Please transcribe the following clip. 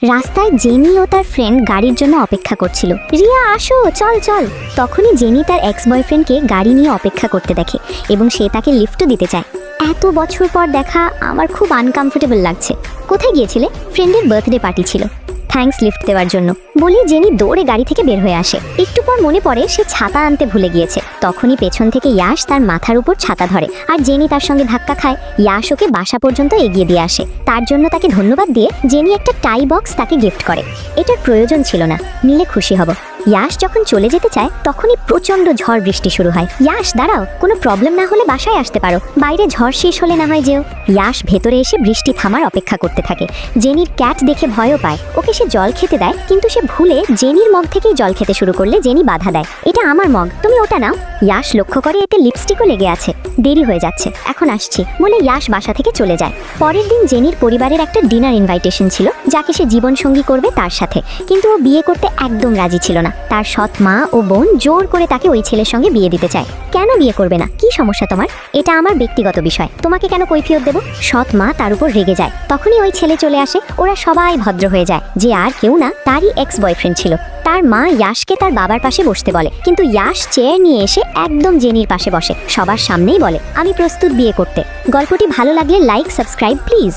রাস্তায় জেনি ও তার ফ্রেন্ড গাড়ির জন্য অপেক্ষা করছিল। রিয়া আসো, চল চল। তখনই জেনি তার এক্স বয়ফ্রেন্ডকে গাড়ি নিয়ে অপেক্ষা করতে দেখে এবং সে তাকে লিফটও দিতে চায়। এত বছর পর দেখা, আমার খুব আনকমফোর্টেবল লাগছে। কোথায় গিয়েছিলে? ফ্রেন্ডের বার্থডে পার্টি ছিল। থ্যাঙ্কস লিফট দেওয়ার জন্য বলি জেনি দৌড়ে গাড়ি থেকে বের হয়ে আসে। একটু পর মনে পড়ে সে ছাতা আনতে ভুলে গিয়েছে। তখনই পেছন থেকে ইয়াশ তার মাথার উপর ছাতা ধরে আর জেনি তার সঙ্গে ধাক্কা খায়। ইয়াশ ওকে বাসা পর্যন্ত এগিয়ে দিয়ে আসে। তার জন্য তাকে ধন্যবাদ দিয়ে জেনি একটা টাই বক্স তাকে গিফট করে। এটার প্রয়োজন ছিল না, নিলে খুশি হব। ইয়াশ যখন চলে যেতে চায় তখনই প্রচন্ড ঝড় বৃষ্টি শুরু হয়। ইয়াশ দাঁড়াও, কোনো প্রবলেম না হলে বাসায় আসতে পারো, বাইরে ঝড় শেষ হলে না হয় যেও। ইয়াশ ভেতরে এসে বৃষ্টি থামার অপেক্ষা করতে থাকে। জেনির ক্যাট দেখে ভয়ও পায়। ওকে সে জল খেতে দেয়, কিন্তু সে ভুলে জেনির মগ থেকেই জল খেতে শুরু করলে জেনি বাধা দেয়। এটা আমার মগ, তুমি ওটা নাও। ইয়াশ লক্ষ্য করে এতে লিপস্টিকও লেগে আছে। দেরি হয়ে যাচ্ছে, এখন আসছি বলে ইয়াশ বাসা থেকে চলে যায়। পরের দিন জেনির পরিবারের একটা ডিনার ইনভাইটেশন ছিল, যাকে সে জীবনসঙ্গী করবে তার সাথে। কিন্তু ও বিয়ে করতে একদম রাজি ছিল না। তার সৎ মা ও বোন জোর করে তাকে ওই ছেলের সঙ্গে বিয়ে দিতে চায়। কেন বিয়ে করবে না? কি সমস্যা তোমার? এটা আমার ব্যক্তিগত বিষয়, তোমাকে কেন কৈফিয়ত দেব? সৎ মা তার উপর রেগে যায়। তখনই ওই ছেলে চলে আসে। ওরা সবাই ভদ্র হয়ে যায়, যে আর কেউ না, তারই এক্স বয়ফ্রেন্ড ছিল। তার মা ইয়াশকে তার বাবার পাশে বসতে বলে, কিন্তু ইয়াশ চেয়ার নিয়ে এসে একদম জেনির পাশে বসে। সবার সামনেই বলে, আমি প্রস্তুত বিয়ে করতে। গল্পটি ভালো লাগলে লাইক, সাবস্ক্রাইব প্লিজ।